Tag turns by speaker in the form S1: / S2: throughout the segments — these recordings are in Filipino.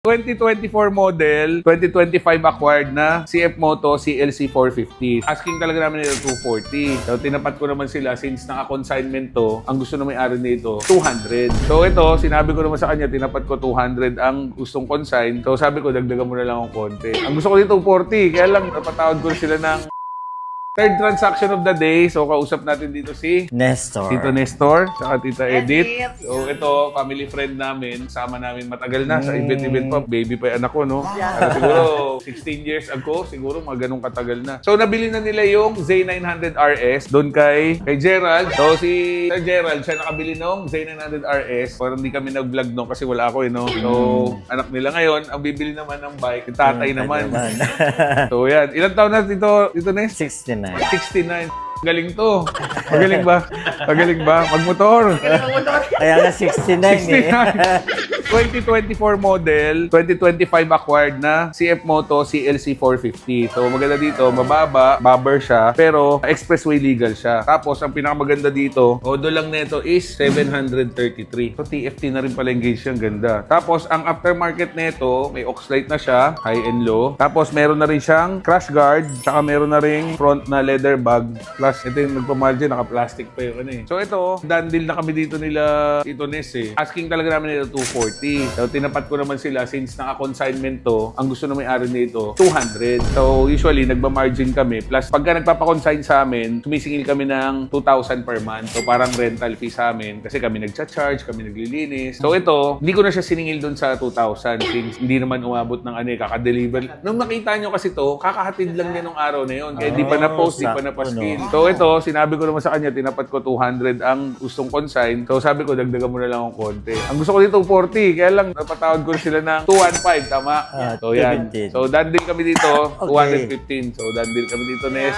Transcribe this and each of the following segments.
S1: 2024 model, 2025 acquired na CF Moto CLC 450. Asking talaga namin nito 240. So tinapat ko naman sila since naka-consignment to, ang gusto na may-ari nito 200. So ito, sinabi ko naman sa kanya, tinapat ko 200 ang gustong consign. So sabi ko, dagdagan mo na lang ang konti. Ang gusto ko dito 240, kaya lang napatawad ko sila ng third transaction of the day. So, kausap natin dito si
S2: Nestor.
S1: Tito Nestor, saka Tita Edith. So, ito, family friend namin. Sama namin matagal na sa event-event pa. Baby pa yung anak ko, no? Pero siguro, 16 years ago, siguro mga ganun katagal na. So, nabili na nila yung Z900 RS doon kay Gerald. So, si Sir Gerald, siya nakabili nung Z900 RS. Parang hindi kami nag-vlog nung kasi wala ako, no? So, anak nila ngayon, ang bibili naman ng bike, yung tatay naman. So, yan. Ilang taon na Tito Nes?
S2: 69.
S1: 69. Galing to. Magaling ba? Magaling ba? Magmotor.
S2: Kaya nga 69 eh.
S1: 2024 model, 2025 acquired na CF Moto CLC 450. So maganda dito, mababa, bobber siya, pero expressway legal siya. Tapos ang pinakamaganda dito, odo lang nito is 733. So TFT na rin pala yung gauge yung ganda. Tapos ang aftermarket nito, may Oxlite na siya, high and low. Tapos meron na rin siyang crash guard, saka meron na rin front na leather bag. Plus ito yung nagpamargin, naka-plastic pa yun eh. So ito, done deal na kami dito nila Tito Nes eh. Asking talaga namin nito 240. So, tinapat ko naman sila since naka-consignment to, ang gusto na may-ari nito, 200. So, usually, nagba-margin kami. Plus, pagka nagpapakonsign sa amin, sumisingil kami ng 2,000 per month. So, parang rental fee sa amin. Kasi kami nagcha-charge, kami naglilinis. So, ito, hindi ko na siya siningil dun sa 2,000 since hindi naman umabot ng kaka-deliver. Nung nakita nyo kasi to, kakahatid lang niya nung araw na yun. Kaya di pa na-post, di pa na-paskin. So, ito, sinabi ko naman sa kanya, tinapat ko 200 ang gustong consign. So, sabi ko, dagdagan mo na lang ang konti. Ang gusto ko dito, 40. Kaya lang, napatawad ko sila ng 215, tama? So, yan.
S2: 215.
S1: So, done deal kami dito,
S2: Okay.
S1: 215. So, done deal kami dito, Nes.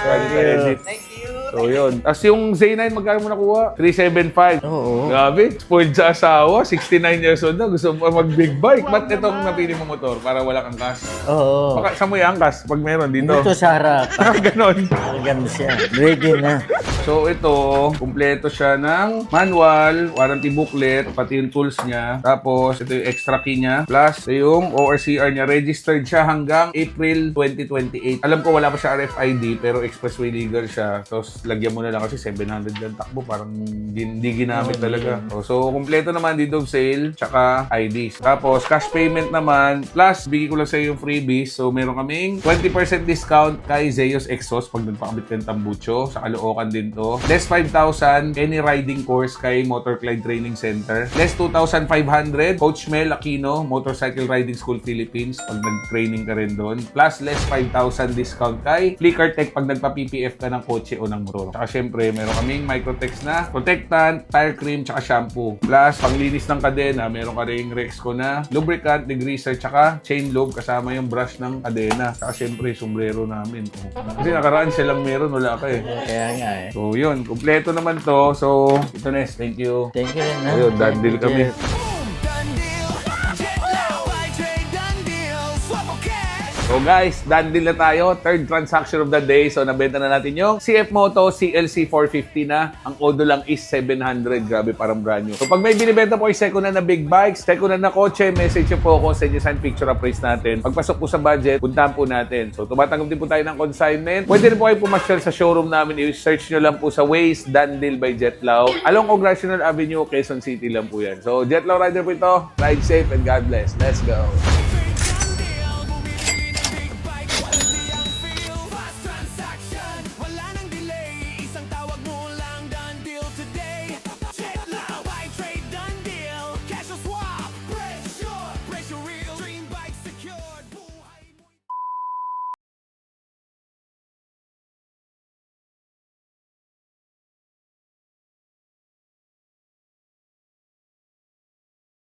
S2: Thank you.
S1: So, yun. Tapos yung Z9, magkano mo nakuha? 375.
S2: Oo.
S1: Grabe. Spoiled sa asawa. 69 years old na. Gusto mo mag-big bike. Ba't itong napili mo motor? Para wala kang cash.
S2: Oo.
S1: Baka saan mo i-angkas pag meron dito?
S2: Dito sa harap.
S1: Ganon.
S2: Maganda siya. Ready na.
S1: So ito, kumpleto siya ng manual, warranty booklet, pati yung tools niya. Tapos ito yung extra key niya. Plus ito yung ORCR niya. Registered siya hanggang April 2028. Alam ko wala pa siya RFID pero expressway legal siya. So lagyan mo na lang kasi 700 lang takbo. Parang hindi ginamit talaga. So kumpleto naman dito sale tsaka IDs. Tapos cash payment naman. Plus bigay ko lang sa iyo yung freebies. So meron kaming 20% discount kay Zeus Exhaust pag nagpakabit ka ng tambucho. Sa Caloocan din to. Less 5,000 any riding course kay Motor Clyde Training Center. Less 2,500 Coach Mel Aquino Motorcycle Riding School Philippines pag nag-training ka rin doon. Plus less 5,000 discount kay Flicker Tech pag nagpa-PPF ka ng kotse o ng motor. Tsaka syempre meron kaming Microtex na protectant, tire cream, tsaka shampoo. Plus panglinis ng kadena, meron ka ring Rexco na lubricant, degreaser, tsaka chain lube kasama yung brush ng kadena. Tsaka syempre sombrero namin. Kasi nakaraan siya lang meron, wala ka eh.
S2: Kaya nga eh.
S1: So yun, kumpleto naman to. So, ito Nes, thank you.
S2: Thank you rin.
S1: Ayun, done deal kami. So guys, done deal na tayo. Third transaction of the day. So nabenta na natin yung CF Moto CLC 450 na. Ang odo lang is 700. Grabe, parang brand new. So pag may binibenta po ay second hand na big bikes, second hand na kotse, message nyo po ako, send nyo sign picture appraise natin. Pagpasok po sa budget, puntahan po natin. So tumatanggap din po tayo ng consignment. Pwede rin po kayo pumasyal sa showroom namin. I-search nyo lang po sa Waze, done deal by Jetlao. Along Congressional Avenue, Quezon City lang po yan. So Jetlao Rider po ito. Ride safe and God bless. Let's go.